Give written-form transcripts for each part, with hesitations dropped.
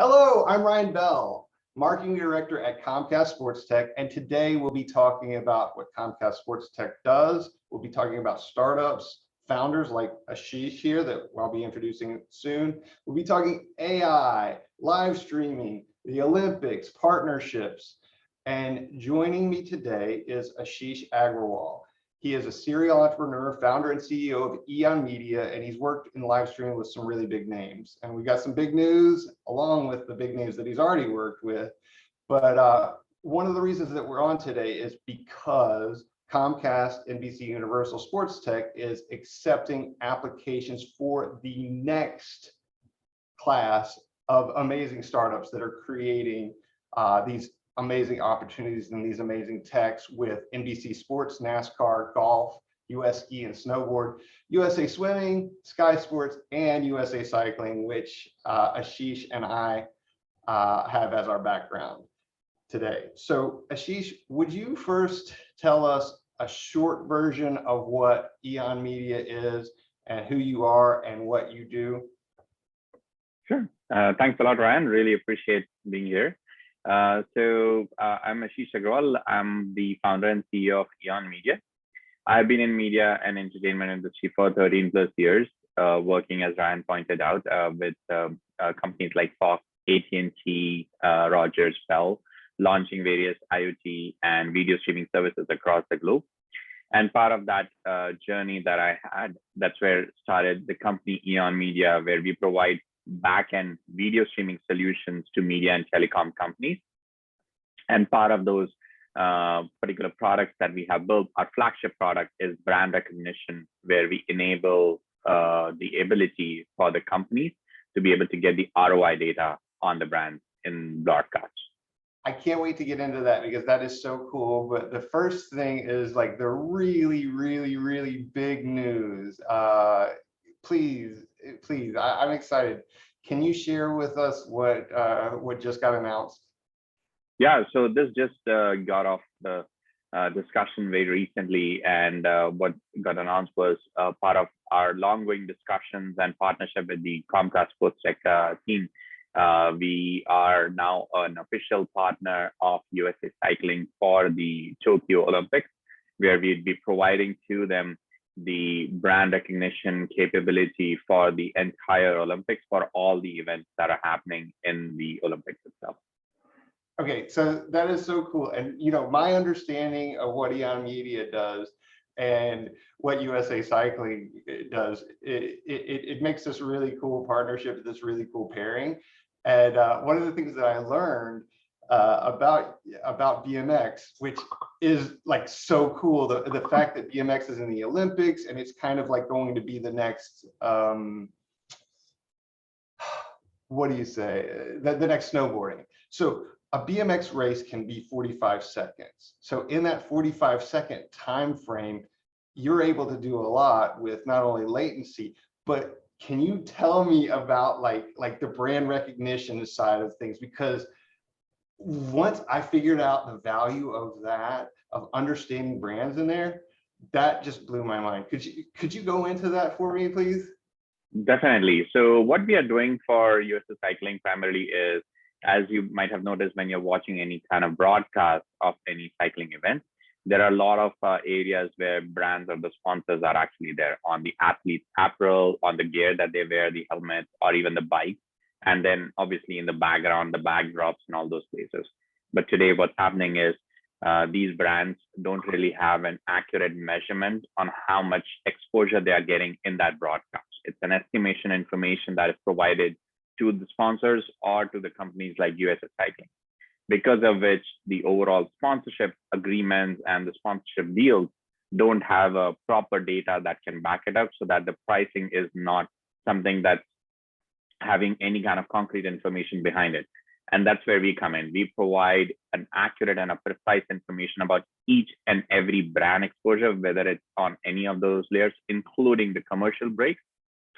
Hello, I'm Ryan Bell, Marketing Director at Comcast SportsTech, and today we'll be talking about what Comcast SportsTech does. We'll be talking about startups, founders like Ashish here that I'll be introducing soon. We'll be talking AI, live streaming, the Olympics, partnerships, and joining me today is Ashish Agrawal. He is a serial entrepreneur, founder and CEO of Eon Media, and he's worked in live streaming with some really big names. And we got some big news along with the big names that he's already worked with. But one of the reasons that we're on today is because Comcast NBC Universal SportsTech is accepting applications for the next class of amazing startups that are creating these amazing opportunities and these amazing techs with NBC Sports, NASCAR, golf, US Ski and Snowboard, USA Swimming, Sky Sports, and USA Cycling, which Ashish and I have as our background today. So Ashish, would you first tell us a short version of what Eon Media is and who you are and what you do? Sure. Thanks a lot, Ryan. Really appreciate being here. I'm Ashish Agrawal. I'm the founder and CEO of Eon Media. I've been in media and entertainment industry for 13 plus years, working, as Ryan pointed out, with companies like Fox, AT&T, Rogers, Bell, launching various IoT and video streaming services across the globe. And part of that journey that I had, that's where started the company Eon Media, where we provide back-end video streaming solutions to media and telecom companies. And part of those particular products that we have built, our flagship product is brand recognition, where we enable the ability for the companies to be able to get the ROI data on the brand in broadcast. I can't wait to get into that because that is so cool. But the first thing is like the really big news. Please, I'm excited. Can you share with us what just got announced? Yeah, so this just got off the discussion very recently, and what got announced was part of our long-going discussions and partnership with the Comcast SportsTech team. We are now an official partner of USA Cycling for the Tokyo Olympics, where we'd be providing to them the brand recognition capability for the entire Olympics for all the events that are happening in the Olympics itself. Okay, so that is so cool. And you know, my understanding of what Eon Media does and what USA Cycling does, it makes this really cool partnership, this really cool pairing. And one of the things that I learned about BMX, which is like so cool, the fact that BMX is in the Olympics and it's kind of like going to be the next what do you say, the next snowboarding. So a BMX race can be 45 seconds. So in that 45-second time frame, you're able to do a lot with not only latency, but can you tell me about like the brand recognition side of things? Because once I figured out the value of that, of understanding brands in there, that just blew my mind. Could you go into that for me, please? Definitely. So what we are doing for USA Cycling primarily is, as you might have noticed when you're watching any kind of broadcast of any cycling event, there are a lot of areas where brands or the sponsors are actually there on the athlete's apparel, on the gear that they wear, the helmets, or even the bike. And then obviously in the background, the backdrops and all those places. But today what's happening is these brands don't really have an accurate measurement on how much exposure they are getting in that broadcast. It's an estimation information that is provided to the sponsors or to the companies like USA Cycling, because of which the overall sponsorship agreements and the sponsorship deals don't have a proper data that can back it up, so that the pricing is not something that's having any kind of concrete information behind it. And that's where we come in. We provide an accurate and a precise information about each and every brand exposure, whether it's on any of those layers, including the commercial breaks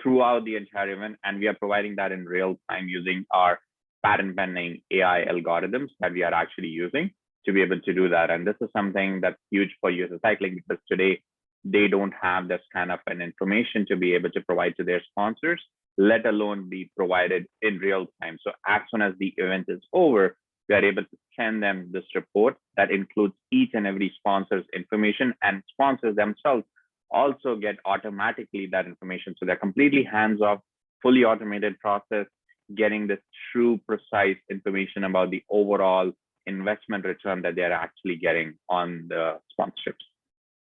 throughout the entire event. And we are providing that in real time using our patent pending AI algorithms that we are actually using to be able to do that. And this is something that's huge for USA Cycling, because today they don't have this kind of an information to be able to provide to their sponsors, let alone be provided in real time. So as soon as the event is over, we are able to send them this report that includes each and every sponsor's information, and sponsors themselves also get automatically that information. So they're completely hands-off, fully automated process, getting this true, precise information about the overall investment return that they're actually getting on the sponsorships.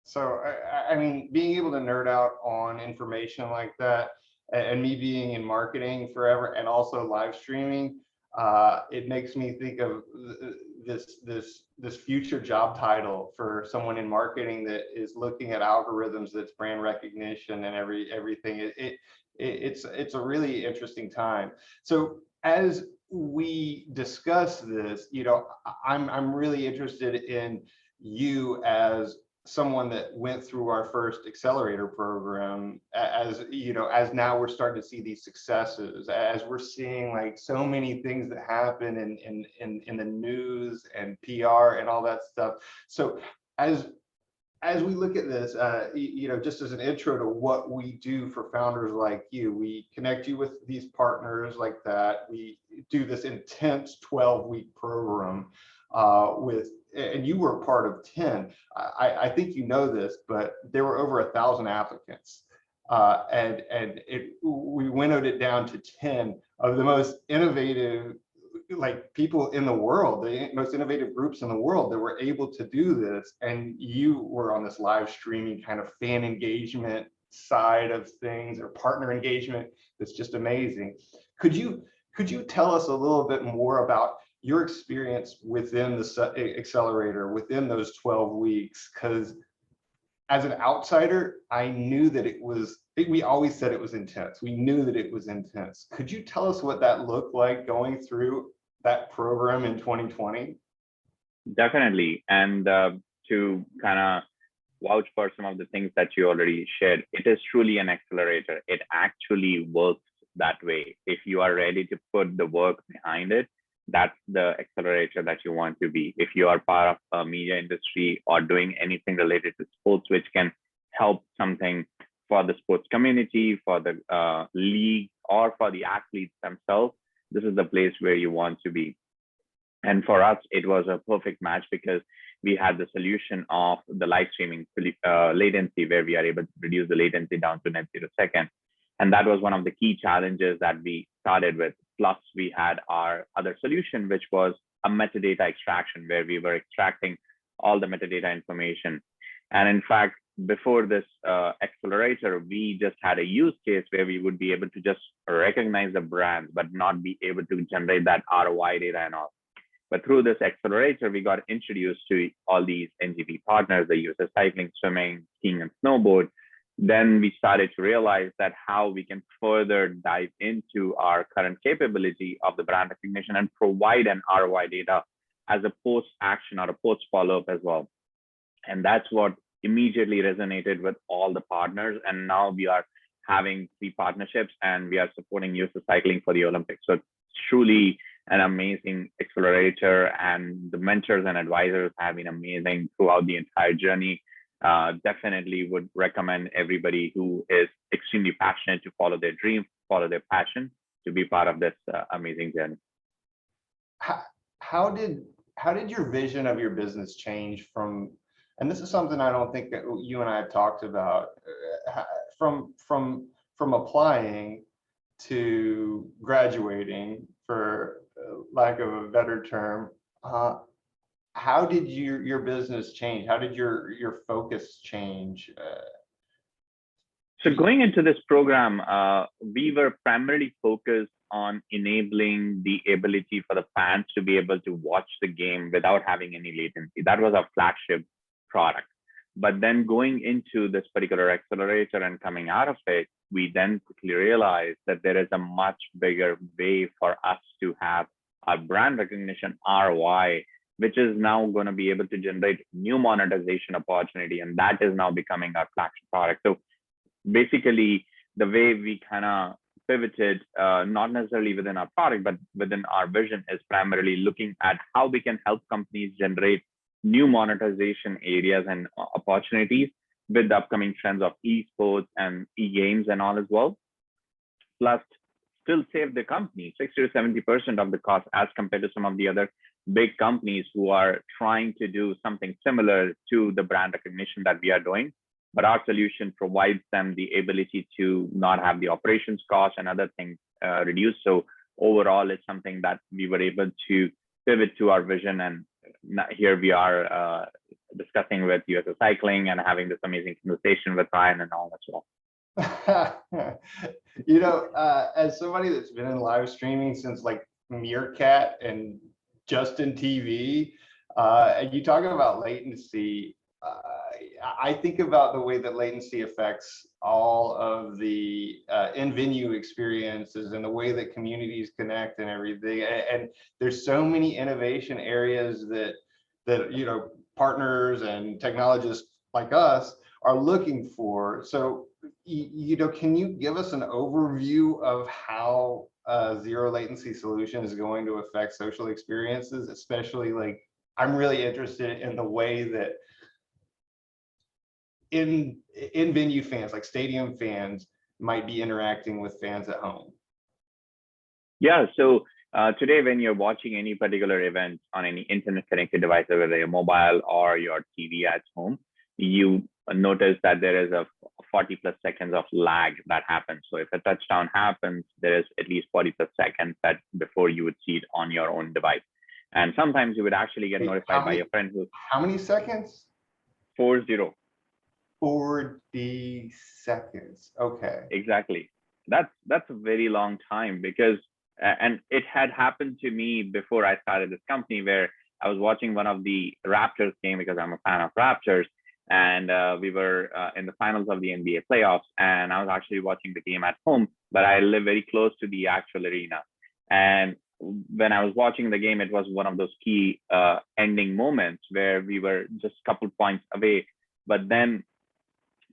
So, I mean, being able to nerd out on information like that, and me being in marketing forever and also live streaming, it makes me think of this future job title for someone in marketing that is looking at algorithms, that's brand recognition and everything. It's a really interesting time. So as we discuss this, you know, I'm really interested in you as someone that went through our first accelerator program, as you know, as now we're starting to see these successes, as we're seeing like so many things that happen in the news and PR and all that stuff. So as we look at this, you know, just as an intro to what we do for founders like you, we connect you with these partners like that. We do this intense 12-week program and you were part of 10. I think you know this, but there were over 1,000 applicants. We winnowed it down to 10 of the most innovative like people in the world, the most innovative groups in the world that were able to do this. And you were on this live streaming kind of fan engagement side of things, or partner engagement. That's just amazing. Could you tell us a little bit more about your experience within the accelerator, within those 12 weeks? Because as an outsider, I knew that we always said it was intense. We knew that it was intense. Could you tell us what that looked like going through that program in 2020? Definitely. And to kind of vouch for some of the things that you already shared, it is truly an accelerator. It actually works that way. If you are ready to put the work behind it, that's the accelerator that you want to be. If you are part of a media industry or doing anything related to sports, which can help something for the sports community, for the league, or for the athletes themselves, this is the place where you want to be. And for us, it was a perfect match because we had the solution of the live streaming latency, where we are able to reduce the latency down to net 0 seconds. And that was one of the key challenges that we started with. Plus, we had our other solution, which was a metadata extraction, where we were extracting all the metadata information. And in fact, before this accelerator, we just had a use case where we would be able to just recognize the brands, but not be able to generate that ROI data and all. But through this accelerator, we got introduced to all these NGP partners, the USA cycling, swimming, skiing, and snowboard. Then we started to realize that how we can further dive into our current capability of the brand recognition and provide an ROI data as a post-action or a post-follow-up as well. And that's what immediately resonated with all the partners. And now we are having 3 partnerships, and we are supporting USA cycling for the Olympics. So it's truly an amazing accelerator, and the mentors and advisors have been amazing throughout the entire journey. Definitely would recommend everybody who is extremely passionate to follow their dream, follow their passion, to be part of this amazing journey. How did your vision of your business change from, and this is something I don't think that you and I have talked about, from applying to graduating, for lack of a better term? How did your business change? How did your focus change? So going into this program, we were primarily focused on enabling the ability for the fans to be able to watch the game without having any latency. That was our flagship product. But then going into this particular accelerator and coming out of it, we then quickly realized that there is a much bigger way for us to have our brand recognition ROI, which is now going to be able to generate new monetization opportunity. And that is now becoming our flagship product. So basically, the way we kind of pivoted, not necessarily within our product, but within our vision, is primarily looking at how we can help companies generate new monetization areas and opportunities with the upcoming trends of esports and e-games and all as well. plus still save the company 60 to 70% of the cost as compared to some of the other big companies who are trying to do something similar to the brand recognition that we are doing. But our solution provides them the ability to not have the operations cost and other things reduced. So overall, it's something that we were able to pivot to our vision. And here we are discussing with USA Cycling and having this amazing conversation with Ryan and all as well. As somebody that's been in live streaming since like Meerkat and Justin TV, and you talk about latency, I think about the way that latency affects all of the in-venue experiences and the way that communities connect and everything. And there's so many innovation areas that partners and technologists like us are looking for. So, can you give us an overview of how zero latency solution is going to affect social experiences, especially like I'm really interested in the way that in venue fans, like stadium fans, might be interacting with fans at home. Yeah, so today when you're watching any particular event on any internet connected device, whether your mobile or your TV at home, you notice that there is a 40 plus seconds of lag that happens. So if a touchdown happens, there is at least 40 plus seconds that before you would see it on your own device. And sometimes you would actually get notified by your friend who. How many seconds? 40. 40 seconds. Okay. Exactly. That's a very long time because, and it had happened to me before I started this company where I was watching one of the Raptors game because I'm a fan of Raptors. And we were in the finals of the NBA playoffs, and I was actually watching the game at home, but I live very close to the actual arena. And when I was watching the game, it was one of those key ending moments where we were just a couple points away, but then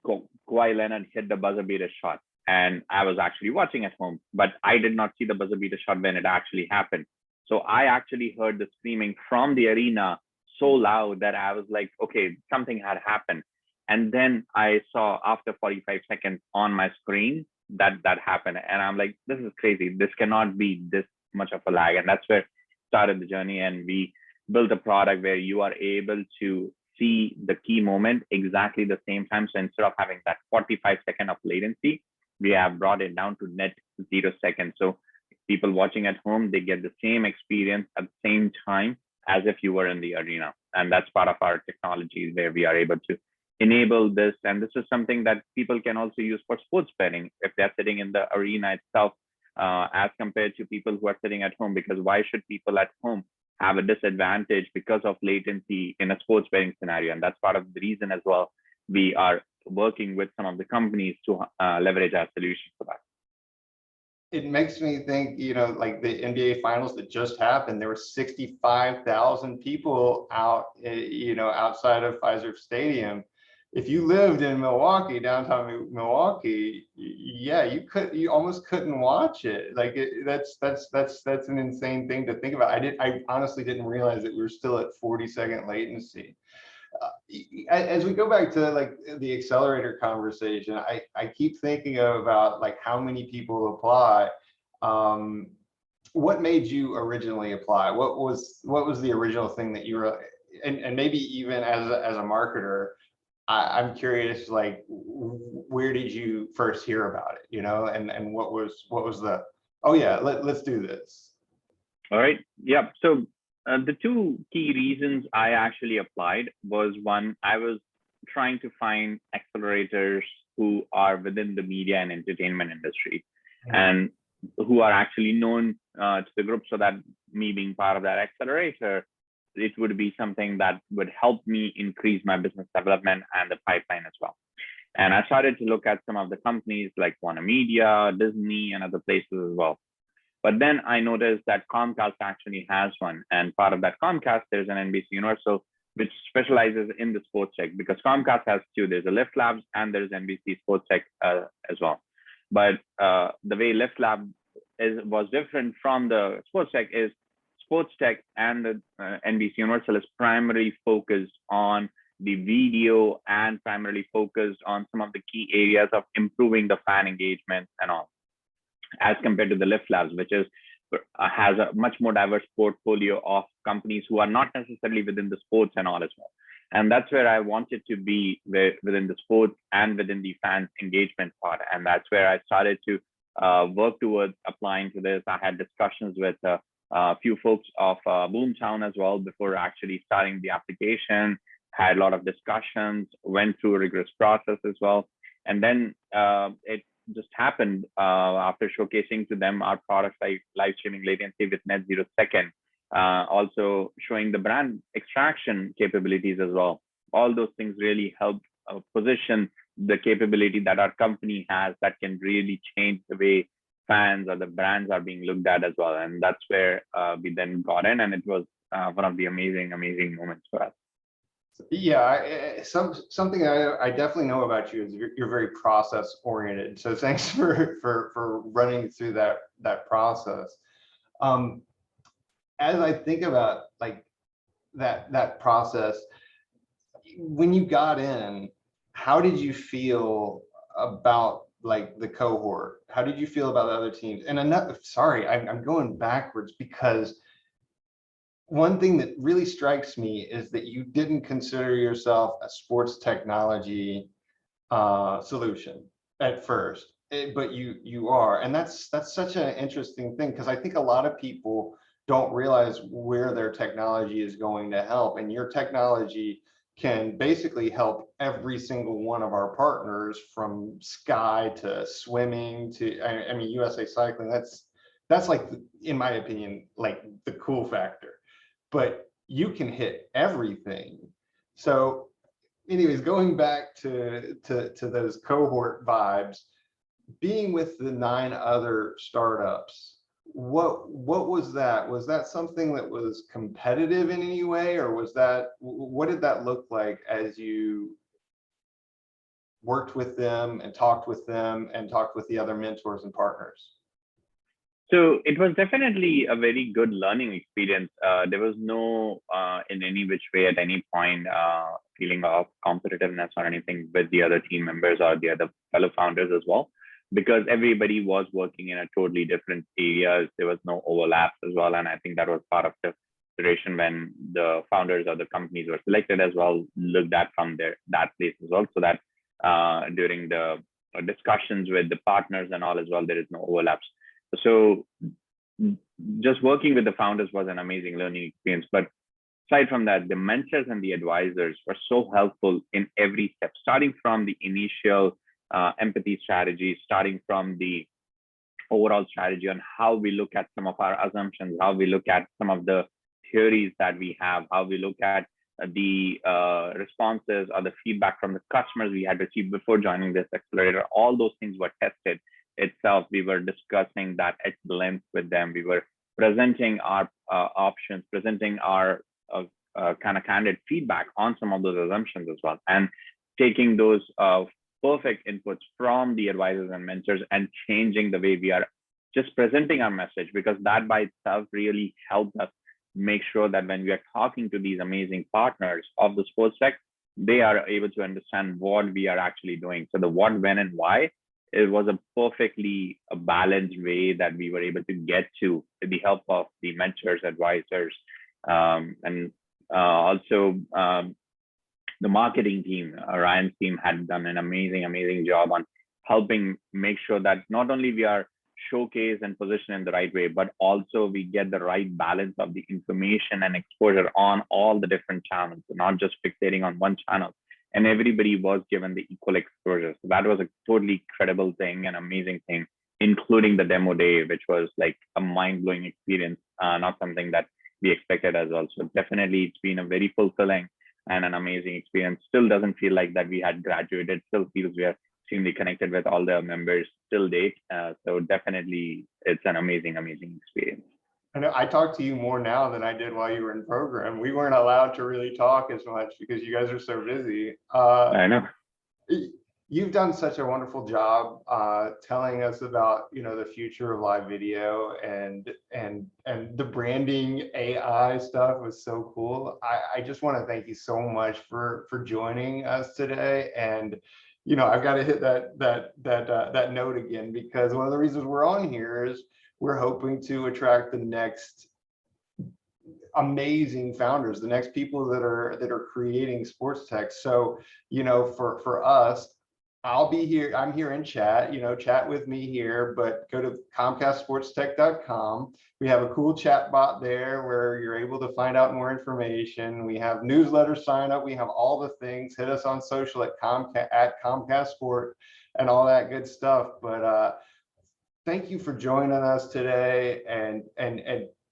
Kawhi Leonard hit the buzzer beater shot, and I was actually watching at home, but I did not see the buzzer beater shot when it actually happened. So I actually heard the screaming from the arena so loud that I was like, okay, something had happened. And then I saw after 45 seconds on my screen that happened. And I'm like, this is crazy. This cannot be this much of a lag. And that's where started the journey. And we built a product where you are able to see the key moment exactly the same time. So instead of having that 45 second of latency, we have brought it down to net 0 seconds. So people watching at home, they get the same experience at the same time as if you were in the arena. And that's part of our technology where we are able to enable this. And this is something that people can also use for sports betting if they're sitting in the arena itself, as compared to people who are sitting at home. Because why should people at home have a disadvantage because of latency in a sports betting scenario? And that's part of the reason as well. We are working with some of the companies to leverage our solution for that. It makes me think, like the NBA finals that just happened, there were 65,000 people out, outside of Pfizer Stadium. If you lived in Milwaukee, downtown Milwaukee, yeah, you almost couldn't watch it. Like that's an insane thing to think about. I honestly didn't realize that we were still at 40-second latency. As we go back to like the accelerator conversation, I keep thinking about like how many people apply. What made you originally apply? What was the original thing that you were, and maybe even as a marketer, I'm curious, like where did you first hear about it? And what was the, oh yeah, let's do this. All right. Yeah. So the two key reasons I actually applied was, one, I was trying to find accelerators who are within the media and entertainment industry, and who are actually known to the group, so that me being part of that accelerator, it would be something that would help me increase my business development and the pipeline as well. And I started to look at some of the companies like Warner Media, Disney, and other places as well. But then I noticed that Comcast actually has one. And part of that Comcast, there's an NBC Universal, which specializes in the sports tech, because Comcast has two. There's a Lift Labs and there's NBC SportsTech as well. But the way Lift Lab was different from the SportsTech is SportsTech and the NBC Universal is primarily focused on the video and primarily focused on some of the key areas of improving the fan engagement and all. as compared to the Lift Labs, which is has a much more diverse portfolio of companies who are not necessarily within the sports and all as well. And that's where I wanted to be within the sports and within the fans engagement part. And that's where I started to work towards applying to this. I had discussions with a few folks of Boomtown as well before actually starting the application, had a lot of discussions, went through a rigorous process as well. And then it just happened after showcasing to them our products like live streaming latency with net 0 second, also showing the brand extraction capabilities as well. All those things really help position the capability that our company has that can really change the way fans or the brands are being looked at as well. And that's where we then got in, and it was one of the amazing moments for us. Yeah, something I definitely know about you is you're very process oriented. So thanks for running through that process. As I think about like that process, when you got in, how did you feel about like the cohort? How did you feel about the other teams? And I'm going backwards, because one thing that really strikes me is that you didn't consider yourself a sports technology solution at first, but you are, and that's such an interesting thing, because I think a lot of people don't realize where their technology is going to help, and your technology can basically help every single one of our partners, from Sky to swimming to I mean USA Cycling. That's like, in my opinion, like the cool factor. But you can hit everything. So anyways, going back to those cohort vibes, being with the 9 other startups, what was that? Was that something that was competitive in any way, or what did that look like as you worked with them and talked with the other mentors and partners? So it was definitely a very good learning experience. There was no, in any which way at any point, feeling of competitiveness or anything with the other team members or the other fellow founders as well, because everybody was working in a totally different areas. There was no overlaps as well. And I think that was part of the duration when the founders or the companies were selected as well, looked at from that place as well, so that during the discussions with the partners and all as well, there is no overlaps. So just working with the founders was an amazing learning experience. But aside from that, the mentors and the advisors were so helpful in every step, starting from the initial empathy strategy, starting from the overall strategy on how we look at some of our assumptions, how we look at some of the theories that we have, how we look at the responses or the feedback from the customers we had received before joining this accelerator. All those things were tested itself. We were discussing that at length with them. We were presenting our options, presenting our kind of candid feedback on some of those assumptions as well, and taking those perfect inputs from the advisors and mentors and changing the way we are just presenting our message, because that by itself really helped us make sure that when we are talking to these amazing partners of the sports tech, they are able to understand what we are actually doing. So the what, when, and why, it was a perfectly balanced way that we were able to get to with the help of the mentors, advisors, and also the marketing team. Ryan's team had done an amazing job on helping make sure that not only we are showcased and positioned in the right way, but also we get the right balance of the information and exposure on all the different channels, not just fixating on one channel. And everybody was given the equal exposure. So that was a totally credible thing, an amazing thing, including the demo day, which was like a mind-blowing experience, not something that we expected as well. So definitely it's been a very fulfilling and an amazing experience. Still doesn't feel like that we had graduated, still feels we are extremely connected with all the members till date. So definitely it's an amazing experience. I know I talk to you more now than I did while you were in program. We weren't allowed to really talk as much because you guys are so busy. I know. You've done such a wonderful job telling us about, the future of live video, and the branding AI stuff was so cool. I just want to thank you so much for joining us today, and I've got to hit that note again, because one of the reasons we're on here is we're hoping to attract the next amazing founders, the next people that are creating sports tech. So, for us, I'll be here. I'm here in chat, chat with me here, but go to ComcastSportsTech.com. We have a cool chat bot there where you're able to find out more information. We have newsletter sign up. We have all the things. Hit us on social at Comcast Sport and all that good stuff. But thank you for joining us today, and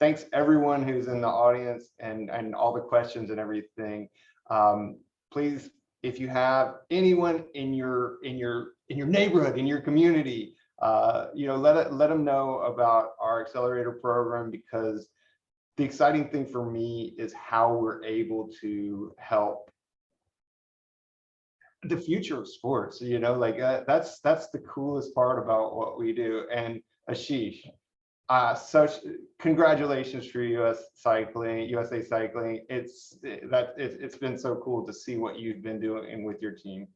thanks everyone who's in the audience and all the questions and everything. Please, if you have anyone in your neighborhood, in your community, let them know about our accelerator program, because the exciting thing for me is how we're able to help the future of sports. That's the coolest part about what we do. And Ashish, such congratulations for USA Cycling. It's been so cool to see what you've been doing with your team.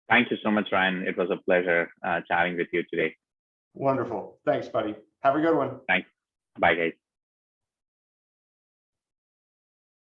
Thank you so much, Ryan. It was a pleasure chatting with you today. Wonderful. Thanks, buddy. Have a good one. Thanks. Bye, guys.